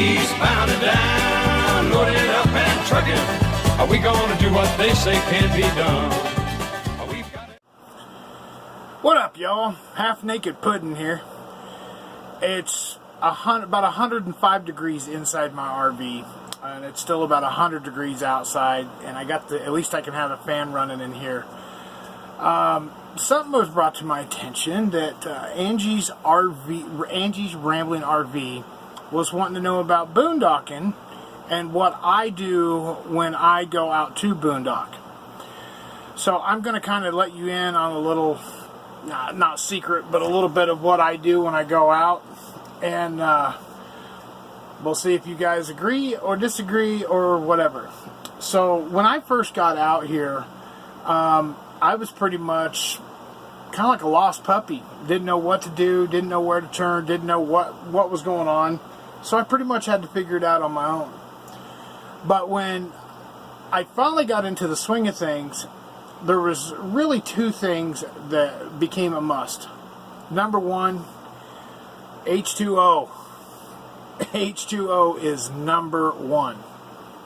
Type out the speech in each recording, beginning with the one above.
eastbound and down, loading up and trucking. Are we gonna do what they say can't be done? What up, y'all? Half Naked Puddin' here. It's about 105 degrees inside my RV, and it's still about 100 degrees outside, and at least I can have a fan running in here. Something was brought to my attention that Angie's Rambling RV was wanting to know about boondocking and what I do when I go out to boondock. So I'm going to kind of let you in on a little, not secret, but a little bit of what I do when I go out, and we'll see if you guys agree or disagree or whatever. So when I first got out here, I was pretty much kind of like a lost puppy. Didn't know what to do, didn't know where to turn, didn't know what was going on. So I pretty much had to figure it out on my own. But when I finally got into the swing of things, there was really two things that became a must. Number one, H2O. H2O is number one.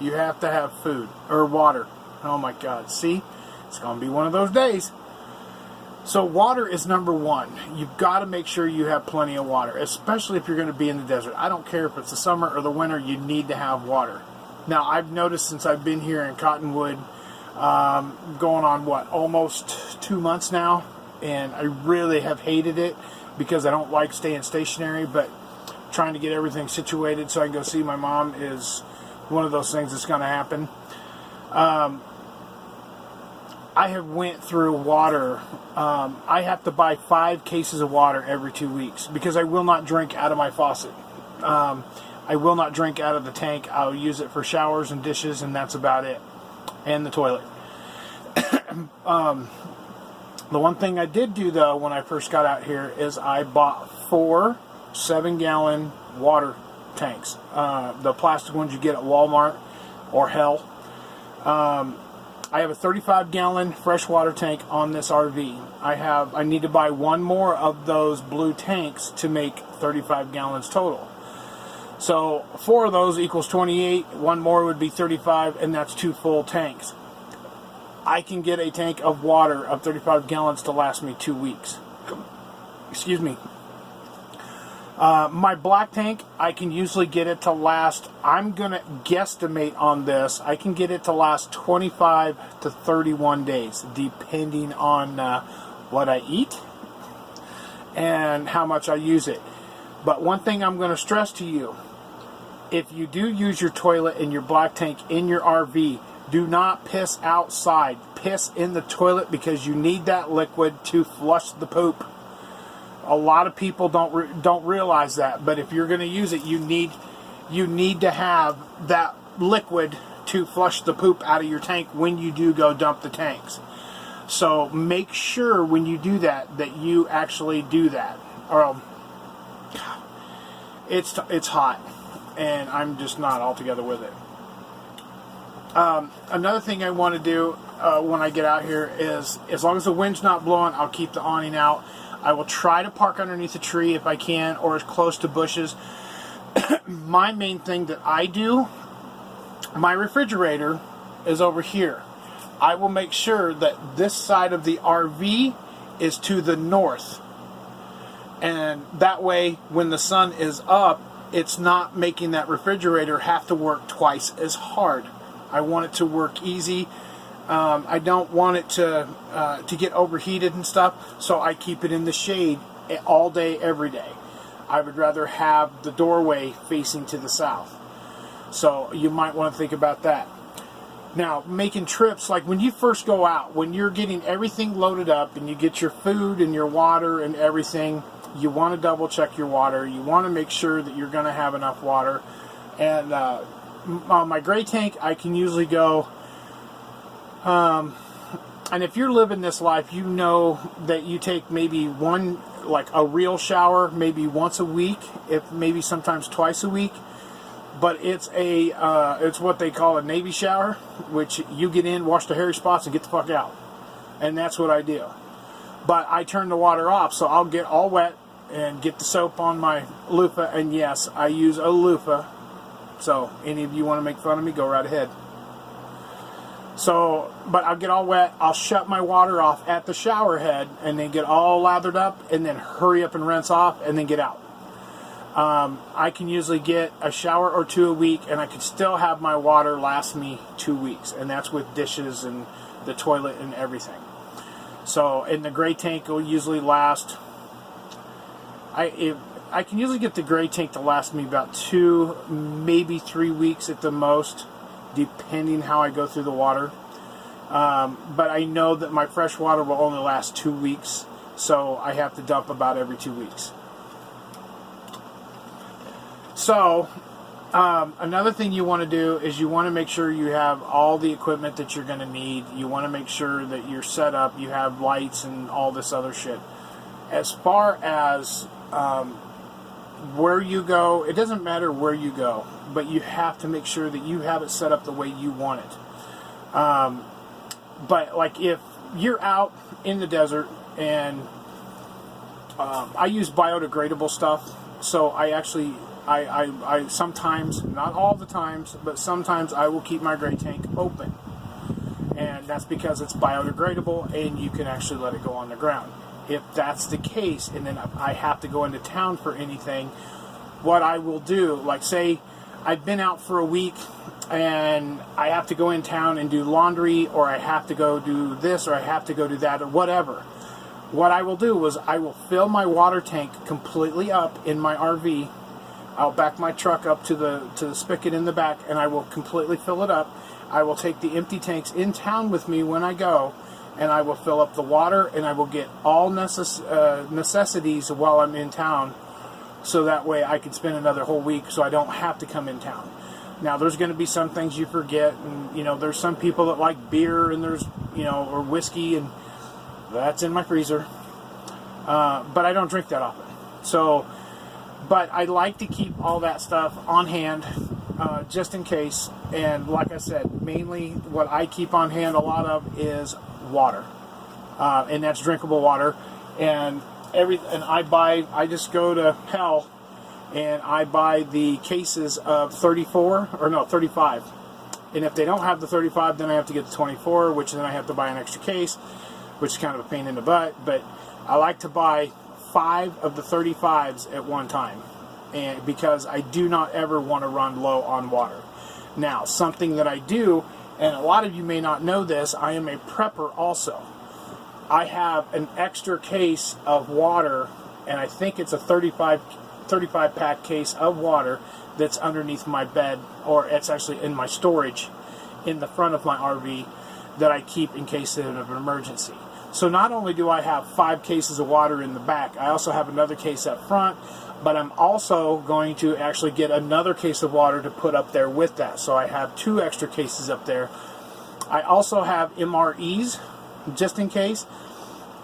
You have to have food or water. Oh my God, see? It's going to be one of those days. So water is number one. You've got to make sure you have plenty of water, especially if you're going to be in the desert. I don't care if it's the summer or the winter, you need to have water. Now, I've noticed since I've been here in Cottonwood, going on, almost 2 months now, and I really have hated it because I don't like staying stationary, but trying to get everything situated so I can go see my mom is one of those things that's going to happen. I have went through water. I have to buy 5 cases of water every 2 weeks because I will not drink out of my faucet. I will not drink out of the tank. I'll use it for showers and dishes, and that's about it. And the toilet. The one thing I did do, though, when I first got out here is I bought 4 7-gallon water tanks. The plastic ones you get at Walmart or Hell. I have a 35-gallon freshwater tank on this RV. I need to buy 1 more of those blue tanks to make 35 gallons total. So 4 of those equals 28. 1 more would be 35, and that's 2 full tanks. I can get a tank of water of 35 gallons to last me 2 weeks. Excuse me. My black tank, I can usually get it to last, I'm going to guesstimate on this, I can get it to last 25 to 31 days, depending on what I eat and how much I use it. But one thing I'm going to stress to you, if you do use your toilet in your black tank in your RV, do not piss outside. Piss in the toilet because you need that liquid to flush the poop. A lot of people don't realize that, but if you're going to use it, you need to have that liquid to flush the poop out of your tank when you do go dump the tanks. So make sure when you do that that you actually do that. Or it's hot, and I'm just not altogether with it. Another thing I want to do when I get out here is, as long as the wind's not blowing, I'll keep the awning out. I will try to park underneath a tree if I can, or as close to bushes. My main thing that I do, my refrigerator is over here. I will make sure that this side of the RV is to the north. And that way, when the sun is up, it's not making that refrigerator have to work twice as hard. I want it to work easy. I don't want it to get overheated and stuff, so I keep it in the shade all day, every day. I would rather have the doorway facing to the south. So you might want to think about that. Now, making trips, like when you first go out, when you're getting everything loaded up and you get your food and your water and everything, you want to double check your water. You want to make sure that you're going to have enough water. And on my gray tank, I can usually go... and if you're living this life, you know that you take maybe a real shower, maybe once a week, if maybe sometimes twice a week. But it's what they call a Navy shower, which you get in, wash the hairy spots, and get the fuck out. And that's what I do. But I turn the water off, so I'll get all wet and get the soap on my loofah. And yes, I use a loofah So any of you want to make fun of me, go right ahead. So, but I'll get all wet, I'll shut my water off at the shower head, and then get all lathered up, and then hurry up and rinse off, and then get out. I can usually get a shower or two a week, and I can still have my water last me 2 weeks, and that's with dishes and the toilet and everything. So, in the gray tank will usually last, I can usually get the gray tank to last me about 2, maybe 3 weeks at the most, depending how I go through the water. But I know that my fresh water will only last 2 weeks, so I have to dump about every 2 weeks. So, another thing you want to do is you want to make sure you have all the equipment that you're going to need. You want to make sure that you're set up, you have lights and all this other shit. As far as where you go, it doesn't matter where you go, but you have to make sure that you have it set up the way you want it. But like if you're out in the desert, and I use biodegradable stuff, so I sometimes, not all the times, but sometimes I will keep my gray tank open. And that's because it's biodegradable and you can actually let it go on the ground. If that's the case, and then I have to go into town for anything, what I will do, like say I've been out for a week and I have to go in town and do laundry, or I have to go do this, or I have to go do that, or whatever. What I will do is I will fill my water tank completely up in my RV. I'll back my truck up to the spigot in the back, and I will completely fill it up. I will take the empty tanks in town with me when I go, and I will fill up the water, and I will get all necessities while I'm in town, so that way I can spend another whole week so I don't have to come in town. Now, there's going to be some things you forget, and, there's some people that like beer, and there's, or whiskey, and that's in my freezer. But I don't drink that often. So, but I like to keep all that stuff on hand, just in case. And like I said, mainly what I keep on hand a lot of is water, and that's drinkable water. And I just go to hell and I buy the cases of 35. And if they don't have the 35, then I have to get the 24, which then I have to buy an extra case, which is kind of a pain in the butt. But I like to buy 5 of the 35s at one time, and because I do not ever want to run low on water. Now, something that I do, and a lot of you may not know this, I am a prepper also. I have an extra case of water, and I think it's a 35 pack case of water that's underneath my bed, or it's actually in my storage in the front of my RV that I keep in case of an emergency. So not only do I have 5 cases of water in the back, I also have another case up front, but I'm also going to actually get another case of water to put up there with that. So I have 2 extra cases up there. I also have MREs just in case.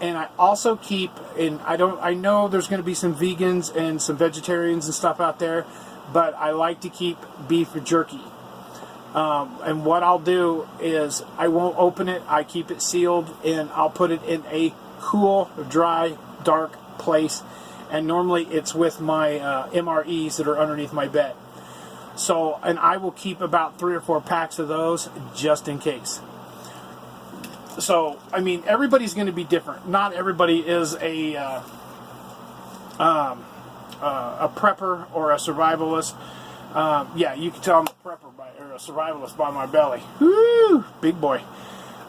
And I also keep, and I know there's going to be some vegans and some vegetarians and stuff out there, but I like to keep beef jerky. And what I'll do is I won't open it, I keep it sealed, and I'll put it in a cool, dry, dark place. And normally it's with my MREs that are underneath my bed. So, and I will keep about 3 or 4 packs of those just in case. So, I mean, everybody's going to be different. Not everybody is a prepper or a survivalist. Yeah, you can tell I'm a prepper or a survivalist by my belly. Woo! Big boy.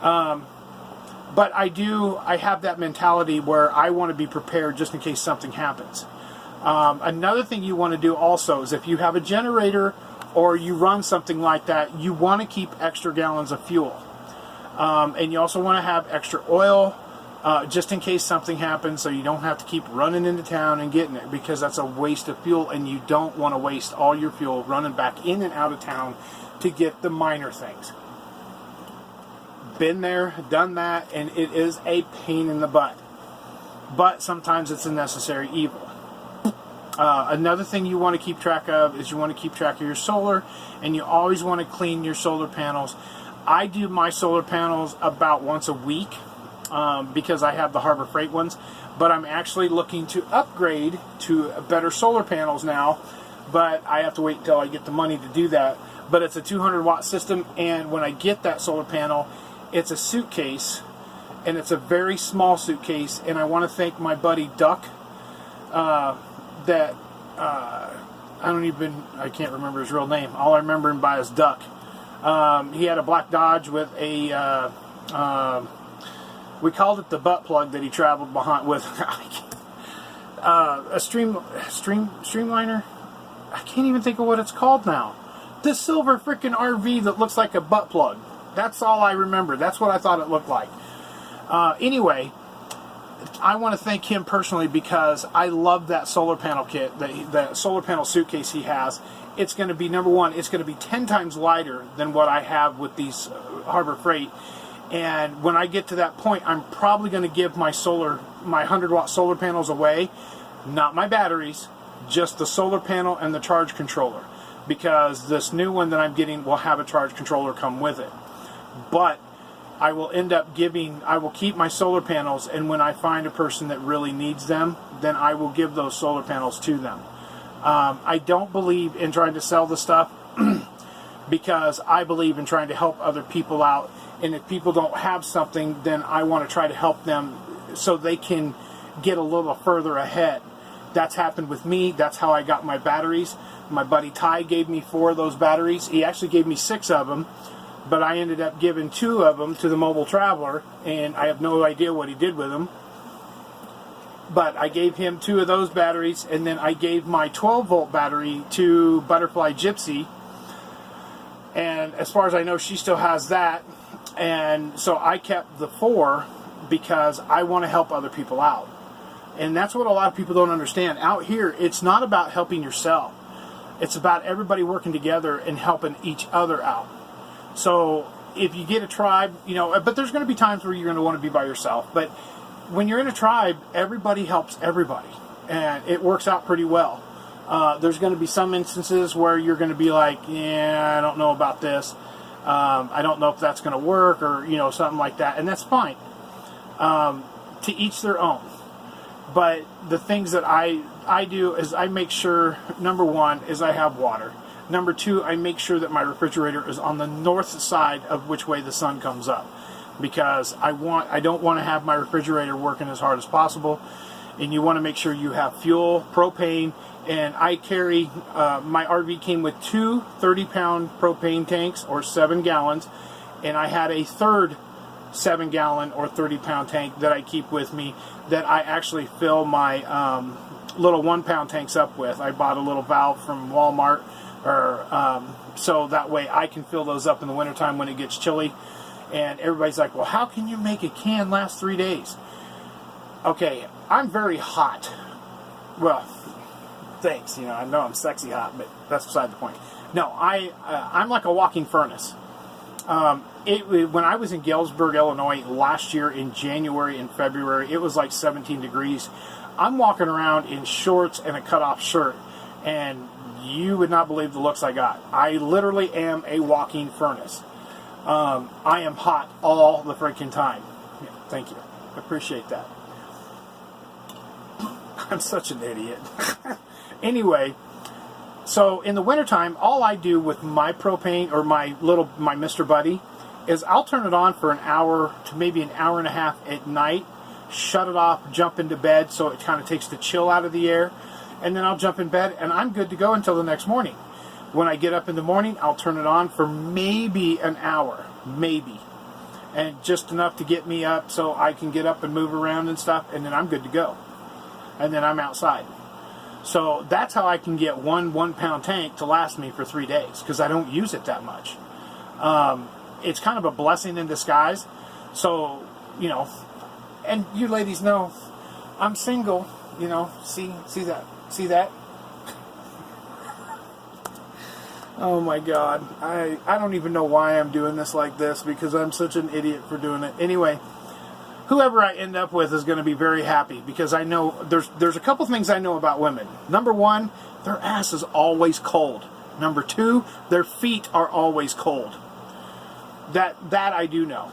But I have that mentality where I want to be prepared just in case something happens. Another thing you want to do also is if you have a generator or you run something like that, you want to keep extra gallons of fuel. And you also want to have extra oil just in case something happens, so you don't have to keep running into town and getting it, because that's a waste of fuel, and you don't want to waste all your fuel running back in and out of town to get the minor things. Been there, done that, and it is a pain in the butt. But sometimes it's a necessary evil. Another thing you want to keep track of is you want to keep track of your solar, and you always want to clean your solar panels. I do my solar panels about once a week because I have the Harbor Freight ones, but I'm actually looking to upgrade to better solar panels now but I have to wait until I get the money to do that. But it's a 200-watt system, and when I get that solar panel, it's a suitcase, and it's a very small suitcase. And I want to thank my buddy Duck. I can't remember his real name. All I remember him by is Duck. He had a black Dodge with a, we called it the butt plug that he traveled behind with. A streamliner. I can't even think of what it's called now. This silver freaking RV that looks like a butt plug. That's all I remember. That's what I thought it looked like. Anyway, I want to thank him personally because I love that solar panel kit, that solar panel suitcase he has. It's going to be, number one, it's going to be 10 times lighter than what I have with these Harbor Freight. And when I get to that point, I'm probably going to give my 100-watt solar panels away. Not my batteries, just the solar panel and the charge controller. Because this new one that I'm getting will have a charge controller come with it. But I will I will keep my solar panels, and when I find a person that really needs them, then I will give those solar panels to them. I don't believe in trying to sell the stuff because I believe in trying to help other people out. And if people don't have something, then I want to try to help them so they can get a little further ahead. That's happened with me. That's how I got my batteries. My buddy Ty gave me 4 of those batteries. He actually gave me 6 of them, but I ended up giving 2 of them to the Mobile Traveler, and I have no idea what he did with them. But I gave him 2 of those batteries, and then I gave my 12-volt battery to Butterfly Gypsy. And as far as I know, she still has that. And so I kept the 4 because I want to help other people out. And that's what a lot of people don't understand. Out here, it's not about helping yourself. It's about everybody working together and helping each other out. So if you get a tribe, but there's going to be times where you're going to want to be by yourself. But when you're in a tribe, everybody helps everybody. And it works out pretty well. There's going to be some instances where you're going to be like, yeah, I don't know about this. I don't know if that's going to work or, something like that. And that's fine. To each their own. But the things that I do is I make sure, number one, is I have water. Number 2, I make sure that my refrigerator is on the north side of which way the sun comes up. Because I don't want to have my refrigerator working as hard as possible. And you want to make sure you have fuel, propane, and I carry, my RV came with 2 30-pound propane tanks, or 7 gallons, and I had a third 7-gallon or 30-pound tank that I keep with me that I actually fill my little 1-pound tanks up with. I bought a little valve from Walmart, so that way I can fill those up in the wintertime when it gets chilly. And everybody's like, well, how can you make a can last 3 days? Okay, I'm very hot. Well, thanks. I know I'm sexy hot, but that's beside the point. No, I'm like a walking furnace. When I was in Galesburg, Illinois last year in January and February, it was like 17 degrees. I'm walking around in shorts and a cut-off shirt, and you would not believe the looks I got. I literally am a walking furnace. I am hot all the freaking time. Yeah, thank you. I appreciate that. I'm such an idiot. Anyway, so in the wintertime, all I do with my propane or my Mr. Buddy is I'll turn it on for an hour to maybe an hour and a half at night, shut it off, jump into bed so it kind of takes the chill out of the air, and then I'll jump in bed and I'm good to go until the next morning. When I get up in the morning, I'll turn it on for maybe an hour, maybe, and just enough to get me up so I can get up and move around and stuff, and then I'm good to go. And then I'm outside. So that's how I can get one 1-pound tank to last me for 3 days, because I don't use it that much. It's kind of a blessing in disguise. So, and you ladies know I'm single, see that? Oh my God. I don't even know why I'm doing this like this, because I'm such an idiot for doing it. Anyway, whoever I end up with is going to be very happy, because I know there's a couple things I know about women. Number 1, their ass is always cold. Number 2, their feet are always cold. That I do know.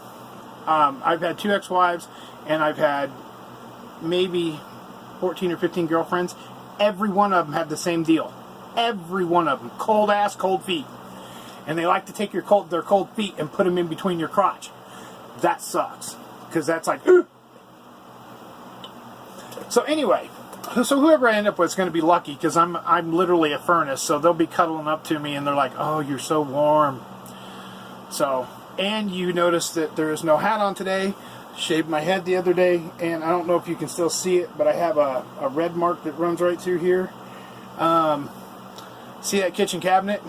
I've had 2 ex-wives, and I've had maybe 14 or 15 girlfriends. Every one of them had the same deal. Every one of them. Cold ass, cold feet. And they like to take their cold feet and put them in between your crotch. That sucks. Because that's like... So anyway, so whoever I end up with is going to be lucky, because I'm literally a furnace, so they'll be cuddling up to me and they're like, oh, you're so warm. So, and you notice that there is no hat on today. Shaved my head the other day, and I don't know if you can still see it, but I have a red mark that runs right through here. See that kitchen cabinet?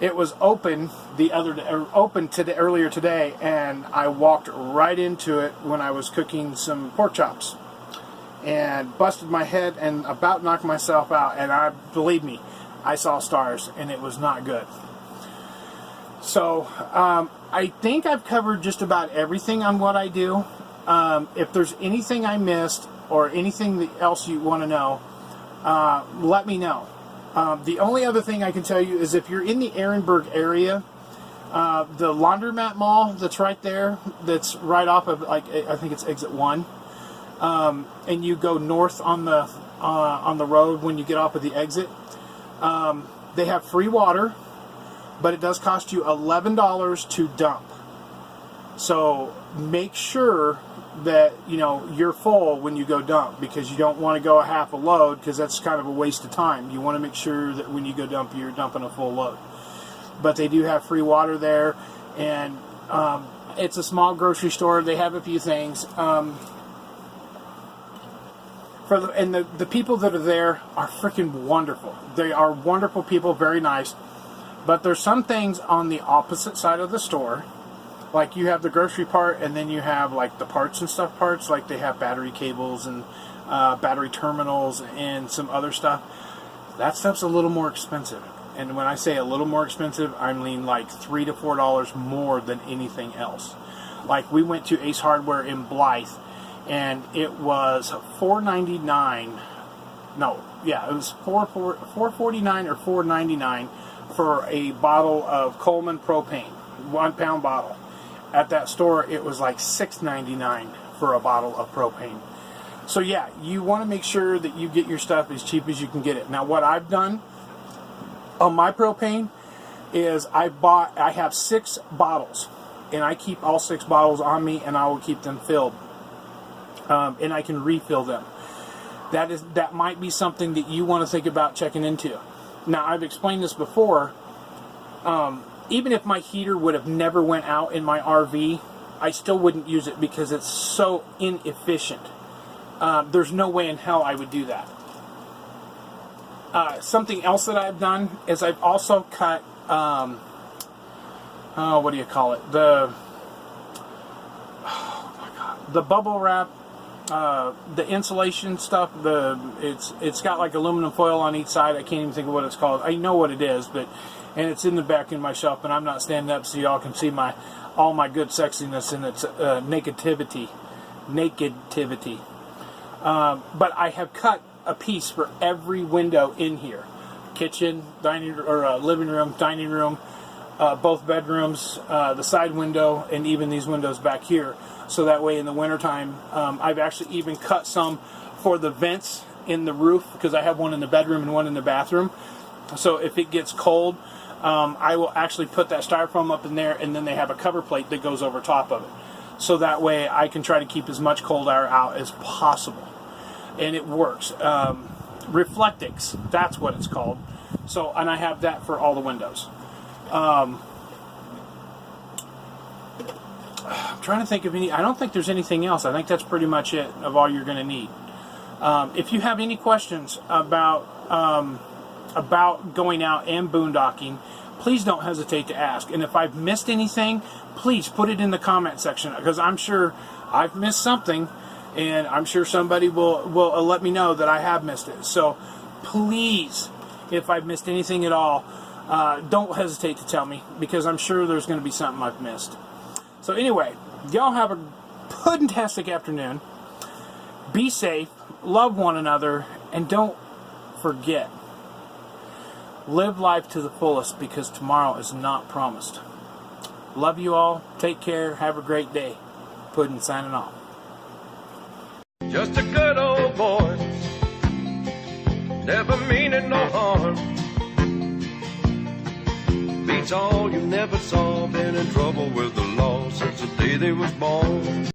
It was open earlier today, and I walked right into it when I was cooking some pork chops, and busted my head and about knocked myself out. And believe me, I saw stars, and it was not good. So I think I've covered just about everything on what I do. If there's anything I missed or anything else you want to know, let me know. The only other thing I can tell you is if you're in the Ehrenberg area, the laundromat mall that's right there, that's right off of, like, I think it's exit 1, and you go north on the road when you get off of the exit, they have free water, but it does cost you $11 to dump. So make sure that you're full when you go dump, because you don't want to go a half a load, because that's kind of a waste of time. You want to make sure that when you go dump, you're dumping a full load. But they do have free water there, and it's a small grocery store. They have a few things. The people that are there are freaking wonderful. They are wonderful people, very nice. But there's some things on the opposite side of the store. Like, you have the grocery part, and then you have, like, the parts and stuff parts. Like, they have battery cables and battery terminals and some other stuff. That stuff's a little more expensive. And when I say a little more expensive, I mean like $3 to $4 more than anything else. Like, we went to Ace Hardware in Blythe, and it was $4.99. No, yeah, it was $4.49 or $4.99 for a bottle of Coleman propane, 1 pound bottle. At that store, it was like $6.99 for a bottle of propane. So yeah, you want to make sure that you get your stuff as cheap as you can get it. Now, what I've done on my propane is I have 6 bottles, and I keep all 6 bottles on me, and I will keep them filled, and I can refill them. That might be something that you want to think about checking into. Now, I've explained this before. Even if my heater would have never went out in my RV, I still wouldn't use it because it's so inefficient. There's no way in hell I would do that. Something else that I've done is I've also cut, what do you call it? The bubble wrap, the insulation stuff. It's got like aluminum foil on each side. I can't even think of what it's called. I know what it is, and it's in the back in my shop, and I'm not standing up so y'all can see all my good sexiness and its nakedivity. But I have cut a piece for every window in here: kitchen, living room, dining room, both bedrooms, the side window, and even these windows back here. So that way in the wintertime, I've actually even cut some for the vents in the roof, because I have one in the bedroom and one in the bathroom. So if it gets cold, I will actually put that styrofoam up in there, and then they have a cover plate that goes over top of it. So that way I can try to keep as much cold air out as possible. And it works. Reflectix, that's what it's called. So, and I have that for all the windows. I'm trying to think of I don't think there's anything else. I think that's pretty much it of all you're going to need. If you have any questions about going out and boondocking, please don't hesitate to ask. And if I've missed anything, please put it in the comment section, because I'm sure I've missed something, and I'm sure somebody will let me know that I have missed it. So please, if I've missed anything at all, don't hesitate to tell me, because I'm sure there's going to be something I've missed. So anyway, y'all have a puddintastic afternoon. Be safe, love one another, and don't forget, live life to the fullest, because tomorrow is not promised. Love you all. Take care. Have a great day. Puddin' signing off. Just a good old boy, never meaning no harm. that's all you never saw. Been in trouble with the law since the day they was born.